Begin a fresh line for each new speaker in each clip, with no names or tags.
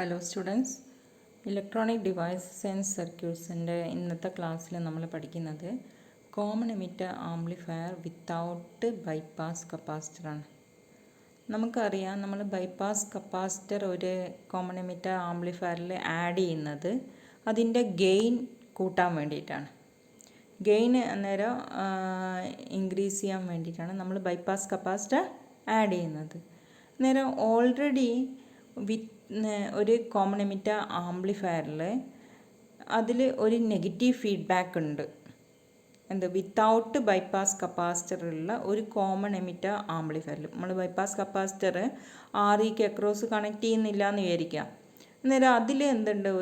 Hello students, electronic devices and സർക്യൂട്ട്സിൻ്റെ ഇന്നത്തെ ക്ലാസ്സിൽ നമ്മൾ പഠിക്കുന്നത് common emitter amplifier without bypass കപ്പാസിറ്ററാണ്. നമുക്കറിയാം, നമ്മൾ ബൈപ്പാസ് കപ്പാസിറ്റർ ഒരു കോമൺ എമിറ്റർ ആംപ്ലിഫയറിൽ ആഡ് ചെയ്യുന്നത് അതിൻ്റെ ഗെയിൻ കൂട്ടാൻ വേണ്ടിയിട്ടാണ്. ഗെയിൻ അന്നേരം ഇൻക്രീസ് ചെയ്യാൻ വേണ്ടിയിട്ടാണ് നമ്മൾ ബൈപ്പാസ് കപ്പാസിറ്റർ ആഡ് ചെയ്യുന്നത്. അന്നേരം ഓൾറെഡി ഒരു കോമൺ എമിറ്റർ ആംപ്ലിഫയറിൽ അതിൽ ഒരു നെഗറ്റീവ് ഫീഡ്ബാക്ക് ഉണ്ട്. വിത്തൗട്ട് ബൈപ്പാസ് കപ്പാസിറ്ററുള്ള ഒരു കോമൺ എമിറ്റർ ആംപ്ലിഫയറിൽ നമ്മൾ ബൈപ്പാസ് കപ്പാസിറ്റർ ആറിക്ക് അക്രോസ് കണക്ട് ചെയ്യുന്നില്ല എന്ന് വിചാരിക്കാം. അന്നേരം അതിൽ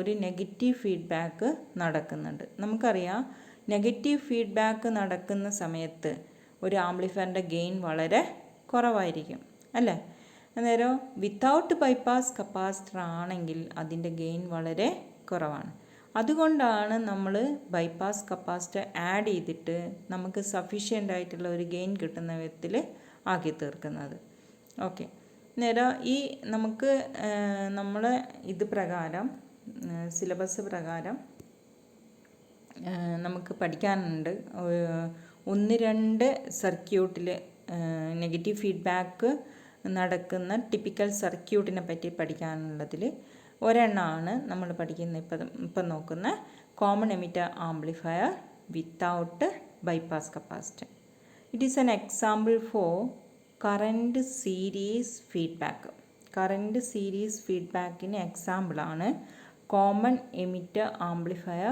ഒരു നെഗറ്റീവ് ഫീഡ്ബാക്ക് നടക്കുന്നുണ്ട്. നമുക്കറിയാം, നെഗറ്റീവ് ഫീഡ്ബാക്ക് നടക്കുന്ന സമയത്ത് ഒരു ആംപ്ലിഫയറിൻ്റെ ഗെയിൻ വളരെ കുറവായിരിക്കും, അല്ലേ? അന്നേരം വിത്തൗട്ട് ബൈപ്പാസ് കപ്പാസിറ്റർ ആണെങ്കിൽ അതിൻ്റെ ഗെയിൻ വളരെ കുറവാണ്. അതുകൊണ്ടാണ് നമ്മൾ ബൈപ്പാസ് കപ്പാസിറ്റർ ആഡ് ചെയ്തിട്ട് നമുക്ക് സഫീഷ്യൻ്റ് ആയിട്ടുള്ള ഒരു ഗെയിൻ കിട്ടുന്ന വിധത്തിൽ ആക്കി തീർക്കുന്നത്. ഓക്കെ, അന്നേരം നമുക്ക് നമ്മളെ ഇത് പ്രകാരം സിലബസ് പ്രകാരം നമുക്ക് പഠിക്കാനുണ്ട്. 1-2 സർക്യൂട്ടിൽ നെഗറ്റീവ് ഫീഡ്ബാക്ക് നടക്കുന്ന ടിപ്പിക്കൽ സർക്യൂട്ടിനെ പറ്റി പഠിക്കാനുള്ളതിൽ ഒരെണ്ണമാണ് നമ്മൾ പഠിക്കുന്ന ഇപ്പം നോക്കുന്ന common emitter amplifier without bypass capacitor. It is an example for current series feedback. Current series ഫീഡ്ബാക്കിന് എക്സാമ്പിളാണ് common emitter amplifier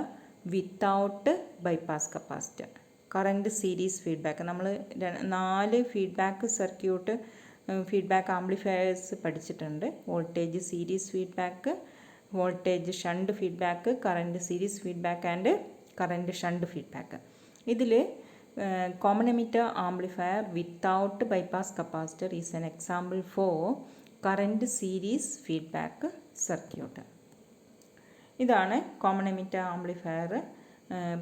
without bypass capacitor. Current series feedback നമ്മൾ 4 ഫീഡ്ബാക്ക് ആംപ്ലിഫയേഴ്സ് പഠിച്ചിട്ടുണ്ട്. Voltage series feedback, voltage shunt feedback, current series feedback and current shunt feedback. ഇതിൽ common emitter amplifier without bypass capacitor is an example for current series feedback circuit. ഇതാണ് common emitter amplifier.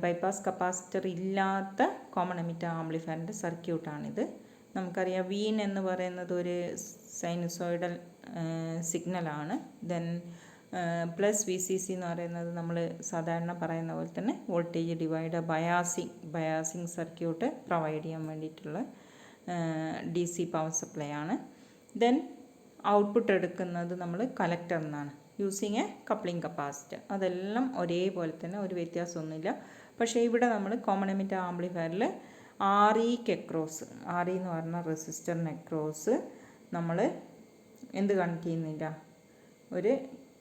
Bypass capacitor ഇല്ലാത്ത common emitter ആംപ്ലിഫയറിൻ്റെ സർക്യൂട്ടാണിത്. നമുക്കറിയാം, വീൻ എന്ന് പറയുന്നത് ഒരു sinusoidal സിഗ്നലാണ്. Then plus VCC എന്ന് പറയുന്നത് നമ്മൾ സാധാരണ പറയുന്ന പോലെ തന്നെ voltage divider biasing circuit provide ചെയ്യാൻ വേണ്ടിയിട്ടുള്ള DC പവർ സപ്ലൈ ആണ്. ദെൻ ഔട്ട്പുട്ട് എടുക്കുന്നത് നമ്മൾ കലക്ടർ എന്നാണ്, യൂസിങ് എ കപ്ലിംഗ് കപ്പാസിറ്റർ. അതെല്ലാം ഒരേപോലെ തന്നെ, ഒരു വ്യത്യാസമൊന്നുമില്ല. പക്ഷേ ഇവിടെ നമ്മൾ കോമൺ എമിറ്റർ ആംപ്ലിഫയറിൽ REക്ക് അക്രോസ്, RE എന്ന് പറഞ്ഞ റെസിസ്റ്ററിന് അക്രോസ് നമ്മൾ എന്ത് കണക്ട് ചെയ്യുന്നില്ല, ഒരു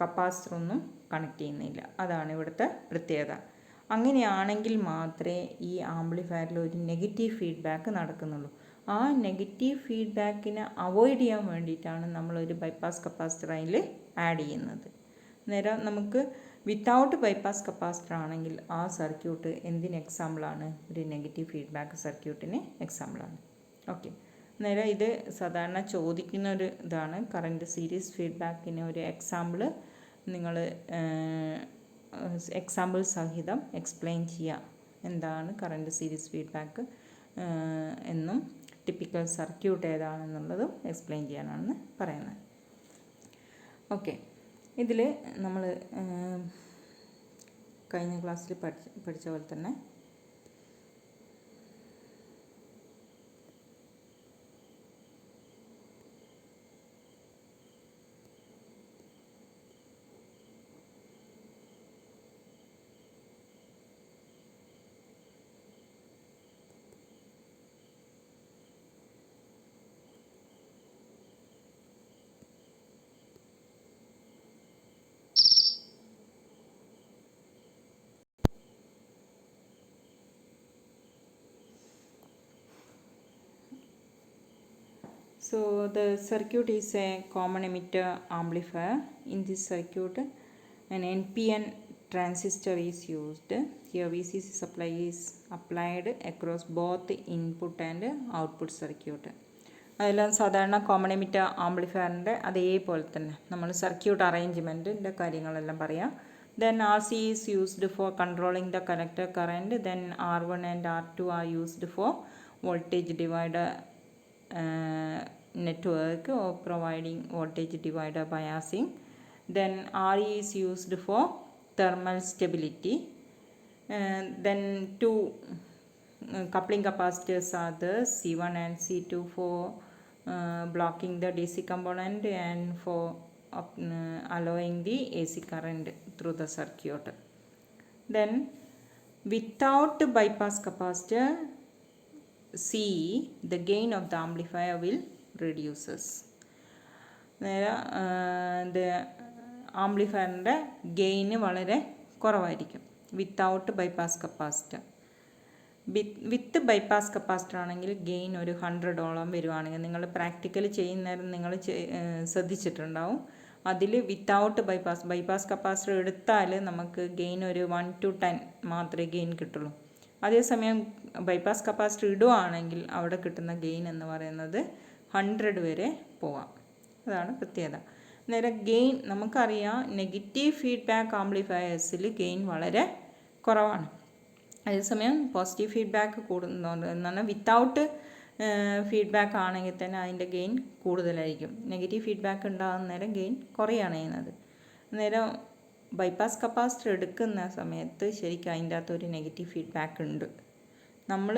കപ്പാസിറ്ററൊന്നും കണക്ട് ചെയ്യുന്നില്ല. അതാണ് ഇവിടുത്തെ പ്രത്യേകത. അങ്ങനെയാണെങ്കിൽ മാത്രമേ ഈ ആംപ്ലിഫയറിൽ ഒരു നെഗറ്റീവ് ഫീഡ്ബാക്ക് നടക്കുന്നുള്ളൂ. ആ നെഗറ്റീവ് ഫീഡ്ബാക്കിനെ അവോയ്ഡ് ചെയ്യാൻ വേണ്ടിയിട്ടാണ് നമ്മളൊരു ബൈപ്പാസ് കപ്പാസിറ്റർ അതിൽ ആഡ് ചെയ്യുന്നത്. നേരം നമുക്ക് വിത്തൗട്ട് ബൈപ്പാസ് കപ്പാസിറ്റർ ആണെങ്കിൽ ആ സർക്യൂട്ട് എന്തിന് എക്സാമ്പിളാണ്? ഒരു നെഗറ്റീവ് ഫീഡ്ബാക്ക് സർക്യൂട്ടിന് എക്സാമ്പിളാണ്. ഓക്കെ, നേരം ഇത് സാധാരണ ചോദിക്കുന്ന ഒരു ഇതാണ്. കറൻറ്റ് സീരീസ് ഫീഡ്ബാക്കിന് ഒരു എക്സാമ്പിൾ നിങ്ങൾ എക്സാമ്പിൾ സഹിതം എക്സ്പ്ലെയിൻ ചെയ്യുക, എന്താണ് കറൻറ്റ് സീരീസ് ഫീഡ്ബാക്ക് എന്നും ടിപ്പിക്കൽ സർക്യൂട്ട് ഏതാണെന്നുള്ളതും എക്സ്പ്ലെയിൻ ചെയ്യാനാണ് പറയുന്നത്. ഓക്കെ, ഇതിൽ നമ്മൾ കഴിഞ്ഞ ക്ലാസ്സിൽ പഠിച്ച പോലെ തന്നെ So the circuit is a common emitter amplifier. In this circuit, an NPN transistor is used. Here VCC supply is applied across both input and output circuit. അതെല്ലാം സാധാരണ കോമൺ എമിറ്റർ ആംപ്ലിഫയറിൻ്റെ അതേപോലെ തന്നെ നമ്മൾ സർക്യൂട്ട് അറേഞ്ച്മെൻറ്റിൻ്റെ കാര്യങ്ങളെല്ലാം പറയാം. Then RC is used for controlling the collector current. Then R1 and R2 are used for voltage divider network or providing voltage divider biasing. Then RE is used for thermal stability. Then two coupling capacitors are the C1 and C2 for blocking the DC component and for allowing the AC current through the circuit. Then without bypass capacitor C, the gain of the amplifier will reduces. The ആംപ്ലിഫയറിൻ്റെ gain വളരെ കുറവായിരിക്കും without bypass capacitor. With bypass capacitor ആണെങ്കിൽ gain ഒരു 100ഓളം വരുവാണെങ്കിൽ നിങ്ങൾ practical ചെയ്യുന്നേരം നിങ്ങൾ ശ്രദ്ധിച്ചിട്ടുണ്ടാവും. അതിൽ വിത്തൗട്ട് ബൈപ്പാസ് കപ്പാസിറ്റർ എടുത്താൽ നമുക്ക് ഗെയിൻ ഒരു 1 to 10 മാത്രമേ ഗെയിൻ കിട്ടുള്ളൂ. അതേസമയം ബൈപ്പാസ് കപ്പാസിറ്റർ ഇടുകയാണെങ്കിൽ അവിടെ കിട്ടുന്ന ഗെയിൻ എന്ന് പറയുന്നത് 100 വരെ പോവാം. അതാണ് പ്രത്യേകത. നേരം ഗെയിൻ നമുക്കറിയാം, നെഗറ്റീവ് ഫീഡ്ബാക്ക് ആംപ്ലിഫയേഴ്സിൽ ഗെയിൻ വളരെ കുറവാണ്. അതേസമയം പോസിറ്റീവ് ഫീഡ്ബാക്ക് കൂടുന്നുണ്ട് എന്നാണ്. വിത്തൗട്ട് ഫീഡ്ബാക്ക് ആണെങ്കിൽ തന്നെ അതിൻ്റെ ഗെയിൻ കൂടുതലായിരിക്കും. നെഗറ്റീവ് ഫീഡ്ബാക്ക് ഉണ്ടാകുന്ന നേരം ഗെയിൻ കുറയാണ് ചെയ്യുന്നത്. നേരം ബൈപ്പാസ് കപ്പാസിറ്റർ എടുക്കുന്ന സമയത്ത് ശരിക്കും അതിൻ്റെ അകത്തൊരു നെഗറ്റീവ് ഫീഡ്ബാക്ക് ഉണ്ട്. നമ്മൾ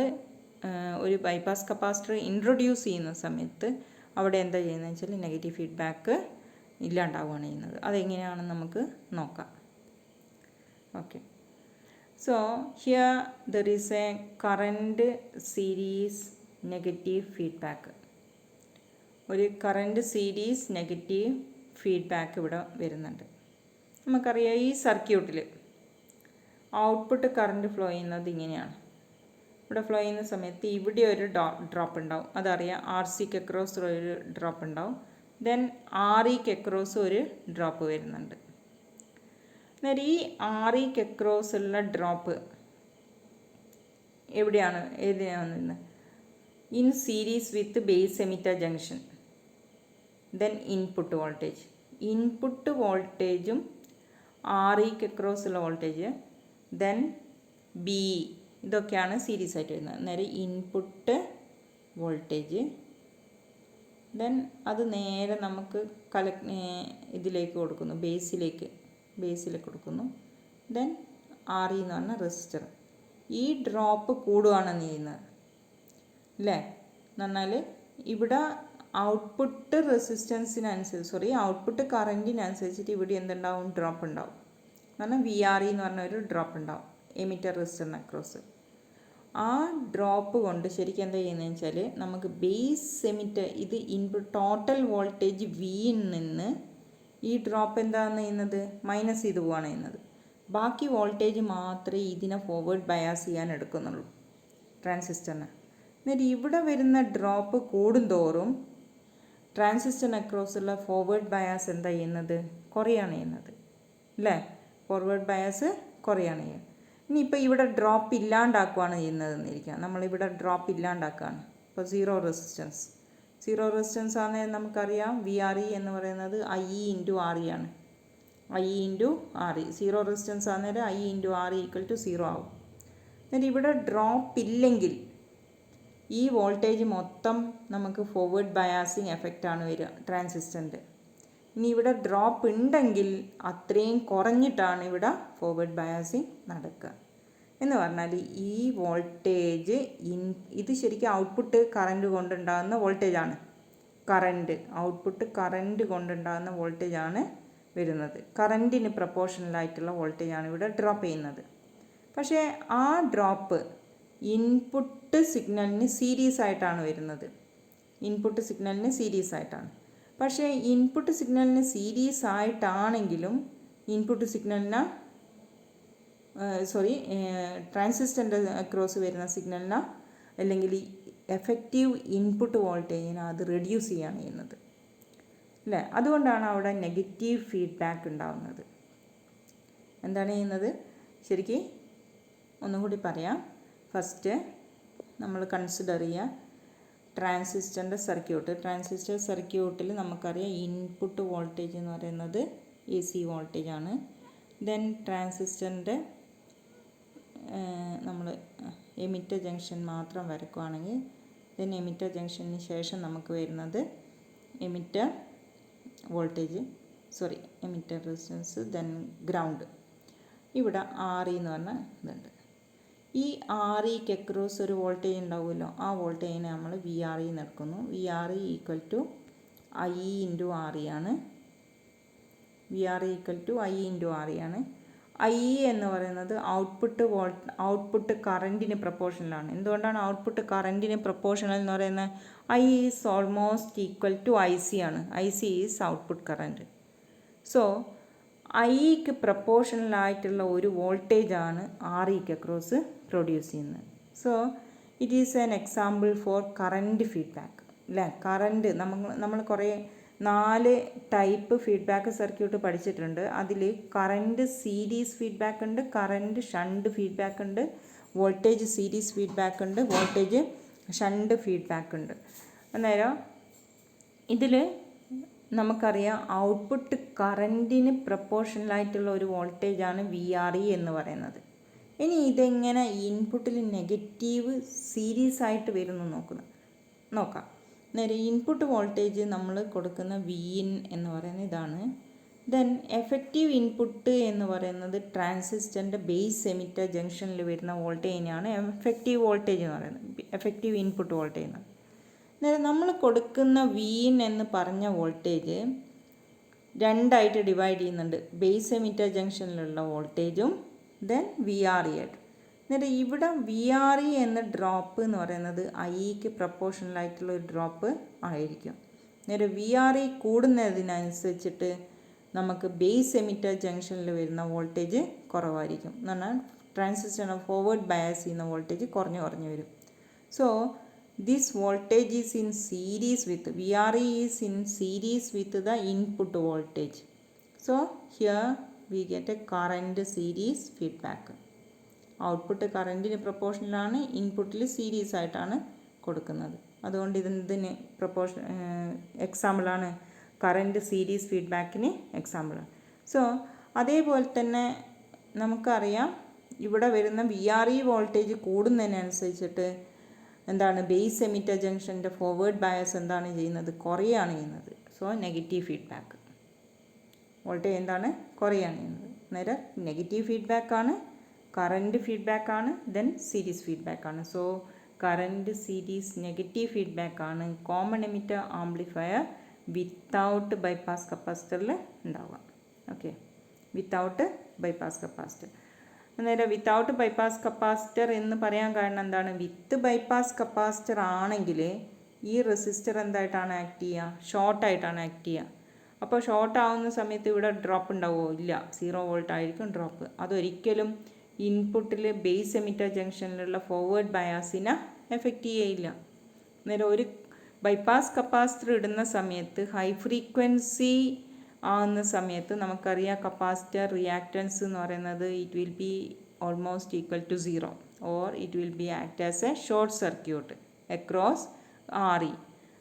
ഒരു ബൈപ്പാസ് കപ്പാസിറ്റർ ഇൻട്രൊഡ്യൂസ് ചെയ്യുന്ന സമയത്ത് അവിടെ എന്താ ചെയ്യുന്നത് വെച്ചാൽ നെഗറ്റീവ് ഫീഡ്ബാക്ക് ഇല്ലാണ്ടാവുകയാണ് ചെയ്യുന്നത്. അതെങ്ങനെയാണെന്ന് നമുക്ക് നോക്കാം. Okay, so here there is A current series negative feedback. ഒരു കറൻറ്റ് സീരീസ് നെഗറ്റീവ് ഫീഡ്ബാക്ക് ഇവിടെ വരുന്നുണ്ട്. നമുക്കറിയാം ഈ സർക്യൂട്ടിൽ ഔട്ട്പുട്ട് കറൻറ്റ് ഫ്ലോ ചെയ്യുന്നത് ഇങ്ങനെയാണ്. ഇവിടെ ഫ്ലോ ചെയ്യുന്ന സമയത്ത് ഇവിടെ ഒരു ഡ്രോപ്പ് ഉണ്ടാവും, അതറിയാം. RCക്ക് അക്രോസ് ഒരു ഡ്രോപ്പ് ഉണ്ടാവും. ദെൻ REക്ക് അക്രോസ് ഒരു ഡ്രോപ്പ് വരുന്നുണ്ട്. അന്നേരം ഈ REക്ക് അക്രോസ് ഉള്ള ഡ്രോപ്പ് എവിടെയാണ് വരുന്നത്? In series with base emitter junction. Then input voltage. Input വോൾട്ടേജും REക്ക് അക്രോസ് ഉള്ള വോൾട്ടേജ്, ദെൻ BE, ഇതൊക്കെയാണ് സീരീസ് ആയിട്ട് വരുന്നത്. നേരെ ഇൻപുട്ട് വോൾട്ടേജ്, ദെൻ അത് നേരെ നമുക്ക് ഇതിലേക്ക് കൊടുക്കുന്നു, ബേസിലേക്ക് കൊടുക്കുന്നു. ദെൻ RE എന്ന് പറഞ്ഞ റെസിസ്റ്റർ. ഈ ഡ്രോപ്പ് കൂടുകയാണ് ചെയ്യുന്നത് അല്ലേ? എന്ന് പറഞ്ഞാൽ ഇവിടെ ഔട്ട്പുട്ട് റെസിസ്റ്റൻസിനനുസരിച്ച് ഔട്ട്പുട്ട് കറൻറ്റിനനുസരിച്ചിട്ട് ഇവിടെ എന്തുണ്ടാവും? ഡ്രോപ്പ് ഉണ്ടാവും. കാരണം VRE എന്ന് പറഞ്ഞ ഒരു ഡ്രോപ്പ് ഉണ്ടാവും എമിറ്റർ റെസിസ്റ്ററിന് അക്രോസ്. ആ ഡ്രോപ്പ് കൊണ്ട് ശരിക്കും എന്താ ചെയ്യുന്നതെന്ന് വെച്ചാൽ നമുക്ക് ബേസ് എമിറ്റർ ഇത് ഇൻപുട്ട് ടോട്ടൽ വോൾട്ടേജ് Vയിൽ നിന്ന് ഈ ഡ്രോപ്പ് എന്താണ് ചെയ്യുന്നത്? മൈനസ് ചെയ്ത് പോവുകയാണ് ചെയ്യുന്നത്. ബാക്കി വോൾട്ടേജ് മാത്രമേ ഇതിനെ ഫോർവേഡ് ബയാസ് ചെയ്യാൻ എടുക്കുന്നുള്ളൂ ട്രാൻസിസ്റ്ററിന്. എന്നിട്ട് ഇവിടെ വരുന്ന ഡ്രോപ്പ് കൂടുന്തോറും ട്രാൻസിസ്റ്ററിന് അക്രോസുള്ള ഫോർവേഡ് ബയാസ് എന്താ ചെയ്യുന്നത്? കുറയാണ് ചെയ്യുന്നത് അല്ലേ? ഫോർവേഡ് ബയാസ് കുറയാണ് ചെയ്യുന്നത്. ഇനിയിപ്പോൾ ഇവിടെ ഡ്രോപ്പ് ഇല്ലാണ്ടാക്കുകയാണ് ചെയ്യുന്നതെന്നിരിക്കുക. നമ്മളിവിടെ ഡ്രോപ്പ് ഇല്ലാണ്ടാക്കുകയാണ്. ഇപ്പോൾ സീറോ റെസിസ്റ്റൻസ് ആണെങ്കിൽ നമുക്കറിയാം VRE എന്ന് പറയുന്നത് IE × RE ആണ്. IE × RE. സീറോ റെസിസ്റ്റൻസ് ആണെങ്കിൽ IE × RE = 0 ആവും. എന്നിട്ട് ഇവിടെ ഡ്രോപ്പ് ഇല്ലെങ്കിൽ ഈ വോൾട്ടേജ് മൊത്തം നമുക്ക് ഫോർവേഡ് ബയാസിങ് എഫക്റ്റാണ് വരിക ട്രാൻസിസ്റ്ററിൻ്റെ. ഇനി ഇവിടെ ഡ്രോപ്പ് ഉണ്ടെങ്കിൽ അത്രയും കുറഞ്ഞിട്ടാണ് ഇവിടെ ഫോർവേഡ് ബയാസിങ് നടക്കുക. എന്ന് പറഞ്ഞാൽ ഈ വോൾട്ടേജ് ഇത് ശരിക്കും ഔട്ട്പുട്ട് കറൻറ്റ് കൊണ്ടുണ്ടാകുന്ന വോൾട്ടേജാണ്. ഔട്ട്പുട്ട് കറൻറ്റ് കൊണ്ടുണ്ടാകുന്ന വോൾട്ടേജാണ് വരുന്നത്. കറൻറ്റിന് പ്രപ്പോർഷണലായിട്ടുള്ള വോൾട്ടേജാണ് ഇവിടെ ഡ്രോപ്പ് ചെയ്യുന്നത്. പക്ഷേ ആ ഡ്രോപ്പ് ഇൻപുട്ട് സിഗ്നലിന് സീരീസ് ആയിട്ടാണ് വരുന്നത്. പക്ഷേ ഇൻപുട്ട് സിഗ്നലിന് സീരീസ് ആയിട്ടാണെങ്കിലും ട്രാൻസിസ്റ്ററിൻ്റെ അക്രോസ് വരുന്ന സിഗ്നലിന് അല്ലെങ്കിൽ എഫക്റ്റീവ് ഇൻപുട്ട് വോൾട്ടേജിനെ അത് റെഡ്യൂസ് ചെയ്യുകയാണ് ചെയ്യുന്നത് അല്ലേ? അതുകൊണ്ടാണ് അവിടെ നെഗറ്റീവ് ഫീഡ്ബാക്ക് ഉണ്ടാകുന്നത്. എന്താണ് ചെയ്യുന്നത്? ശരിക്കും ഒന്നും കൂടി പറയാം. ഫസ്റ്റ് നമ്മൾ കൺസിഡർ ചെയ്യുക ട്രാൻസിസ്റ്ററിൻ്റെ സർക്യൂട്ടിൽ നമുക്കറിയാം ഇൻപുട്ട് വോൾട്ടേജ് എന്ന് പറയുന്നത് AC വോൾട്ടേജാണ്. ദെൻ ട്രാൻസിസ്റ്ററിൻ്റെ നമ്മൾ എമിറ്റർ ജംഗ്ഷൻ മാത്രം വരയ്ക്കുകയാണെങ്കിൽ ദെൻ എമിറ്റർ ജംഗ്ഷന് ശേഷം നമുക്ക് വരുന്നത് emitter voltage emitter resistance, then ground. ഇവിടെ ആർ ഇ എന്ന് പറഞ്ഞ ഇതുണ്ട്. ഈ ആർ ഇക്ക് അക്രോസ് ഒരു വോൾട്ടേജ് ഉണ്ടാവുമല്ലോ, ആ വോൾട്ടേജിനെ നമ്മൾ വി ആർ ഇ എടുക്കുന്നു. V R E equal to I into R E ആണ്. V R E equal to I into R E ആണ്. ഐ ഇ എന്ന് പറയുന്നത് ഔട്ട്പുട്ട് കറൻറ്റിന് പ്രപ്പോർഷണലാണ്. എന്തുകൊണ്ടാണ് ഔട്ട്പുട്ട് കറൻറ്റിന് പ്രപ്പോർഷണൽ എന്ന് പറയുന്നത്? I is almost equal to I C ആണ്. I C is output current. So ഐക്ക് പ്രപ്പോർഷണലായിട്ടുള്ള ഒരു വോൾട്ടേജാണ് ആർ ഇക്ക് അക്രോസ് പ്രൊഡ്യൂസ് ചെയ്യുന്നത്. So it is an example for current feedback അല്ലേ. കറൻറ്റ് നമ്മൾ കുറേ 4 ടൈപ്പ് ഫീഡ്ബാക്ക് സർക്യൂട്ട് പഠിച്ചിട്ടുണ്ട്. അതിൽ കറൻറ്റ് സീരീസ് ഫീഡ്ബാക്ക് ഉണ്ട്, കറൻറ്റ് ഷണ്ട് ഫീഡ്ബാക്ക് ഉണ്ട്, വോൾട്ടേജ് സീരീസ് ഫീഡ്ബാക്ക് ഉണ്ട്, വോൾട്ടേജ് ഷണ്ട് ഫീഡ്ബാക്ക് ഉണ്ട്. അന്നേരം ഇതിൽ നമുക്കറിയാം ഔട്ട്പുട്ട് കറൻറ്റിന് പ്രപ്പോർഷണലായിട്ടുള്ള ഒരു വോൾട്ടേജാണ് വി ആർ ഇ എന്ന് പറയുന്നത്. ഇനി ഇതെങ്ങനെ ഇൻപുട്ടിൽ നെഗറ്റീവ് സീരീസ് ആയിട്ട് വരുന്നു നോക്കാം. നേരെ ഇൻപുട്ട് വോൾട്ടേജ് നമ്മൾ കൊടുക്കുന്ന വി ഇൻ എന്ന് പറയുന്നത് ഇതാണ്. ദെൻ എഫക്റ്റീവ് ഇൻപുട്ട് എന്ന് പറയുന്നത് ട്രാൻസിസ്റ്ററിൻ്റെ ബേസ് എമിറ്റർ ജംഗ്ഷനിൽ വരുന്ന വോൾട്ടേജിനെയാണ് എഫക്റ്റീവ് വോൾട്ടേജ് എന്ന് പറയുന്നത്, എഫക്റ്റീവ് ഇൻപുട്ട് വോൾട്ടേജ് എന്ന്. നേരെ നമ്മൾ കൊടുക്കുന്ന വി ഇൻ എന്ന് പറഞ്ഞ വോൾട്ടേജ് രണ്ടായിട്ട് ഡിവൈഡ് ചെയ്യുന്നുണ്ട്, ബേസ് എമിറ്റർ ജംഗ്ഷനിലുള്ള വോൾട്ടേജും ദെൻ വി ആർ ഇ ആയിട്ട്. എന്നിട്ട് ഇവിടെ വി ആർ ഇ എന്ന ഡ്രോപ്പ് എന്ന് പറയുന്നത് ഐക്ക് പ്രപ്പോർഷണലായിട്ടുള്ള ഒരു ഡ്രോപ്പ് ആയിരിക്കും. നേരെ വി ആർ ഇ കൂടുന്നതിനനുസരിച്ചിട്ട് നമുക്ക് ബേസ് എമിറ്റർ ജംഗ്ഷനിൽ വരുന്ന വോൾട്ടേജ് കുറവായിരിക്കും. എന്ന് പറഞ്ഞാൽ ട്രാൻസിസ്റ്ററിന് ഫോർവേഡ് ബയാസ് ചെയ്യുന്ന വോൾട്ടേജ് കുറഞ്ഞു വരും. So this voltage is in series with V R E is in series with the input voltage. So here we get a current series feedback. Output കറൻറ്റിന് പ്രപ്പോർഷനിലാണ്, ഇൻപുട്ടിൽ സീരീസ് ആയിട്ടാണ് കൊടുക്കുന്നത്. അതുകൊണ്ട് ഇതിന് എക്സാമ്പിളാണ് കറൻറ്റ് സീരീസ് ഫീഡ്ബാക്കിന് എക്സാമ്പിളാണ്. സോ അതേപോലെ തന്നെ നമുക്കറിയാം ഇവിടെ വരുന്ന വി ആർ ഇ വോൾട്ടേജ് കൂടുന്നതിനനുസരിച്ചിട്ട് എന്താണ് ബേസ് എമിറ്റർ ജംഗ്ഷൻ്റെ ഫോർവേഡ് ബയസ് എന്താണ് ചെയ്യുന്നത്? കുറയാണ് ചെയ്യുന്നത്. സോ നെഗറ്റീവ് ഫീഡ്ബാക്ക് വോൾട്ടേജ് എന്താണ്? കുറയാണ് ചെയ്യുന്നത്. നേരെ നെഗറ്റീവ് ഫീഡ്ബാക്കാണ്, കറൻറ്റ് ഫീഡ്ബാക്കാണ്, ദെൻ സീരീസ് ഫീഡ്ബാക്കാണ്. സോ കറൻറ്റ് സീരീസ് നെഗറ്റീവ് ഫീഡ്ബാക്കാണ് common emitter amplifier without bypass കപ്പാസിറ്ററിൽ ഉണ്ടാവുക. Okay, without bypass capacitor. അന്നേരം വിത്തൗട്ട് ബൈപ്പാസ് കപ്പാസിറ്റർ എന്ന് പറയാൻ കാരണം എന്താണ്? വിത്ത് ബൈപ്പാസ് കപ്പാസിറ്റർ ആണെങ്കിൽ ഈ റെസിസ്റ്റർ എന്തായിട്ടാണ് ആക്ട് ചെയ്യുക? ഷോർട്ടായിട്ടാണ് ആക്ട് ചെയ്യുക. അപ്പോൾ ഷോർട്ട് ആവുന്ന സമയത്ത് ഇവിടെ ഡ്രോപ്പ് ഉണ്ടാവുമോ? ഇല്ല, 0 വോൾട്ട് ആയിരിക്കും ഡ്രോപ്പ്. അതൊരിക്കലും ഇൻപുട്ടിൽ ബേസ് എമിറ്റർ ജംഗ്ഷനിലുള്ള ഫോർവേഡ് ബയാസിനെ എഫക്റ്റ് ചെയ്യില്ല. അന്നേരം ഒരു ബൈപ്പാസ് കപ്പാസിറ്റർ ഇടുന്ന സമയത്ത് ഹൈ ഫ്രീക്വൻസി ആവുന്ന സമയത്ത് നമുക്കറിയാം കപ്പാസിറ്റർ റിയാക്റ്റൻസ് എന്ന് പറയുന്നത് it will be almost equal to 0 or it will be act as a short circuit across R E.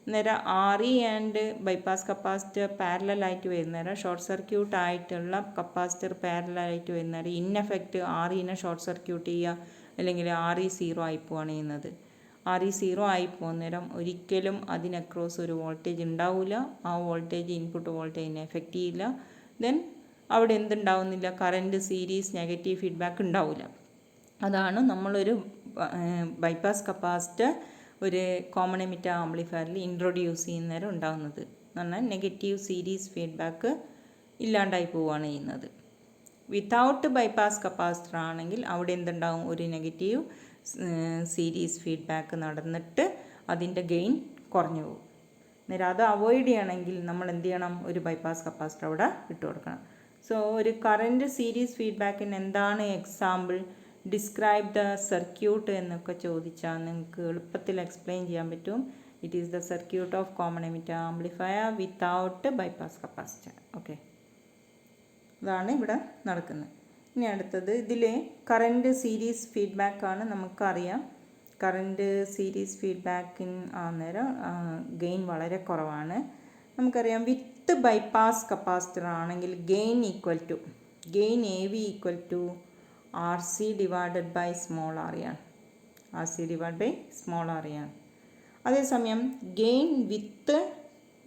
അന്നേരം R E and bypass capacitor പാരലായിട്ട് വരുന്നേരം ഷോർട്ട് സർക്യൂട്ട് ആയിട്ടുള്ള കപ്പാസിറ്റർ പാരലായിട്ട് വരുന്നേരം ഇൻ എഫക്റ്റ് ആർ ഇനെ short circuit ചെയ്യുക, അല്ലെങ്കിൽ R E 0 ആയി പോവാണ് ചെയ്യുന്നത്. ആർ ഇ 0 ആയി പോകുന്നേരം ഒരിക്കലും അതിന് അക്രോസ് ഒരു വോൾട്ടേജ് ഉണ്ടാവില്ല. ആ വോൾട്ടേജ് ഇൻപുട്ട് വോൾട്ടേജിനെ എഫക്റ്റ് ചെയ്യില്ല. ദെൻ അവിടെ എന്തുണ്ടാവുന്നില്ല? കറൻറ്റ് സീരീസ് നെഗറ്റീവ് ഫീഡ്ബാക്ക് ഉണ്ടാവില്ല. അതാണ് നമ്മളൊരു ബൈപ്പാസ് കപ്പാസിറ്റർ ഒരു കോമൺ എമിറ്റർ ആംപ്ലിഫയറിൽ ഇൻട്രൊഡ്യൂസ് ചെയ്യുന്നേരം ഉണ്ടാകുന്നത് എന്ന് പറഞ്ഞാൽ നെഗറ്റീവ് സീരീസ് ഫീഡ്ബാക്ക് ഇല്ലാണ്ടായി പോവുകയാണ് ചെയ്യുന്നത്. വിത്തൗട്ട് ബൈപ്പാസ് കപ്പാസിറ്റർ ആണെങ്കിൽ അവിടെ എന്തുണ്ടാവും? ഒരു നെഗറ്റീവ് സീരീസ് ഫീഡ്ബാക്ക് നടന്നിട്ട് അതിൻ്റെ ഗെയിൻ കുറഞ്ഞു പോകും. അന്നേരം അത് അവോയ്ഡ് ചെയ്യണമെങ്കിൽ നമ്മൾ എന്ത് ചെയ്യണം? ഒരു ബൈപ്പാസ് കപ്പാസിറ്റർ അവിടെ ഇട്ട് കൊടുക്കണം. സോ ഒരു കറൻറ്റ് സീരീസ് ഫീഡ്ബാക്കിന് എന്താണ് എക്സാമ്പിൾ? ഡിസ്ക്രൈബ് ദ സർക്യൂട്ട് എന്നൊക്കെ ചോദിച്ചാൽ നിങ്ങൾക്ക് എളുപ്പത്തിൽ എക്സ്പ്ലെയിൻ ചെയ്യാൻ പറ്റും. It is the circuit of common emitter amplifier without bypass capacitor. Okay, അതാണ് ഇവിടെ നടക്കുന്നത്. ഇനി അടുത്തത് ഇതിൽ കറൻറ്റ് സീരീസ് ഫീഡ്ബാക്കാണ്. നമുക്കറിയാം കറൻറ്റ് സീരീസ് ഫീഡ്ബാക്കിൻ അന്നേരം ഗെയിൻ വളരെ കുറവാണ്. നമുക്കറിയാം വിത്ത് ബൈപ്പാസ് കപ്പാസിറ്റർ ആണെങ്കിൽ gain A V equal to R C divided by small R ആണ്. R C divide by small R ആണ്. അതേസമയം gain with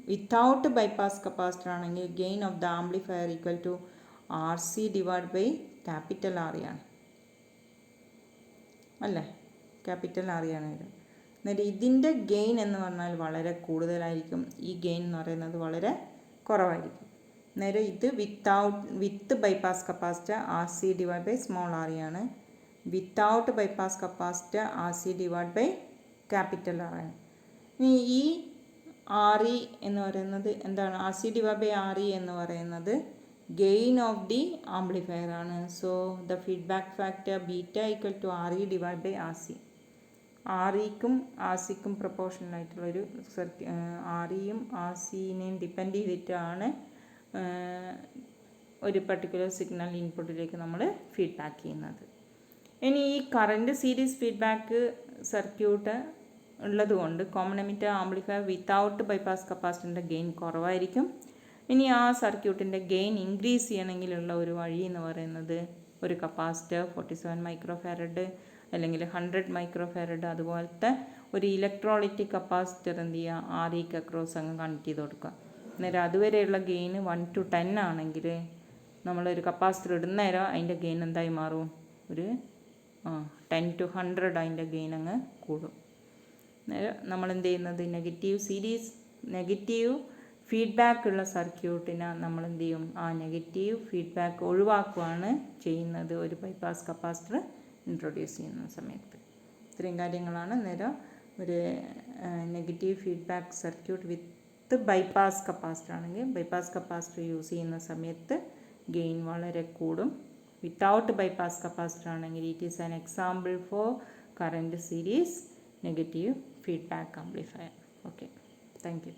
without bypass capacitor ആണെങ്കിൽ gain of the amplifier equal to R C divide by capital R ആണ് അല്ലേ, capital R ആണ് ഇത്. എന്നിട്ട് ഇതിൻ്റെ ഗെയിൻ എന്ന് പറഞ്ഞാൽ വളരെ കൂടുതലായിരിക്കും, ഈ ഗെയിൻ എന്ന് പറയുന്നത് വളരെ കുറവായിരിക്കും. നേരെ ഇത് with bypass capacitor R C divide by small R ആണ്, without bypass capacitor R C divide by capital R ആണ്. ഇനി ഈ ആർ ഇ എന്ന് പറയുന്നത് എന്താണ്, R C divide by R E എന്ന് പറയുന്നത് ഗെയിൻ ഓഫ് ദി ആംപ്ലിഫയർ ആണ്. So the feedback factor beta equal to R E divide by R C. R ഇക്കും ആർ സിക്കും പ്രൊപ്പോർഷണൽ ആയിട്ടുള്ളൊരു ആർ ഇയും ആർ സിനെയും ഡിപ്പെൻഡ് ചെയ്തിട്ടാണ് ഒരു പർട്ടിക്കുലർ സിഗ്നൽ ഇൻപുട്ടിലേക്ക് നമ്മൾ ഫീഡ്ബാക്ക് ചെയ്യുന്നത്. ഇനി ഈ കറൻറ്റ് സീരീസ് ഫീഡ്ബാക്ക് സർക്യൂട്ട് ഉള്ളത് കൊണ്ട് common emitter amplifier without bypass കപ്പാസിറ്ററിൻ്റെ ഗെയിൻ കുറവായിരിക്കും. ഇനി ആ സർക്യൂട്ടിൻ്റെ ഗെയിൻ ഇൻക്രീസ് ചെയ്യണമെങ്കിലുള്ള ഒരു വഴി എന്ന് പറയുന്നത് ഒരു കപ്പാസിറ്റർ 47 മൈക്രോ ഫാരഡ് അല്ലെങ്കിൽ 100 മൈക്രോ ഫാരഡ് അതുപോലത്തെ ഒരു ഇലക്ട്രോലൈറ്റിക് കപ്പാസിറ്റർ എന്ത് ചെയ്യുക, ആർ ഇക്ക് അക്രോസ് അങ്ങ് കണക്ട് ചെയ്ത് കൊടുക്കുക. അന്നേരം അതുവരെയുള്ള ഗെയിൻ 1 to 10 ആണെങ്കിൽ നമ്മളൊരു കപ്പാസിറ്റർ ഇടുന്നേരം അതിൻ്റെ ഗെയിൻ എന്തായി മാറും, ഒരു 10 to 100 അതിൻ്റെ ഗെയിൻ അങ്ങ് കൂടും. അന്നേരം നമ്മളെന്ത് ചെയ്യുന്നത്, നെഗറ്റീവ് ഫീഡ്ബാക്ക് ഉള്ള സർക്യൂട്ടിനെ നമ്മളെന്ത് ചെയ്യും, ആ നെഗറ്റീവ് ഫീഡ്ബാക്ക് ഒഴിവാക്കുകയാണ് ചെയ്യുന്നത് ഒരു ബൈപ്പാസ് കപ്പാസിറ്റർ ഇൻട്രൊഡ്യൂസ് ചെയ്യുന്ന സമയത്ത്. ഇത്രയും കാര്യങ്ങളാണ് നേരം ഒരു നെഗറ്റീവ് ഫീഡ്ബാക്ക് സർക്യൂട്ട് വിത്ത് ബൈപ്പാസ് കപ്പാസിറ്റർ ആണെങ്കിൽ ബൈപ്പാസ് കപ്പാസിറ്റർ യൂസ് ചെയ്യുന്ന സമയത്ത് ഗെയിൻ വളരെ കൂടും. വിത്തൗട്ട് ബൈപ്പാസ് കപ്പാസിറ്റർ ആണെങ്കിൽ it is an example for current series negative feedback amplifier. Okay, thank you.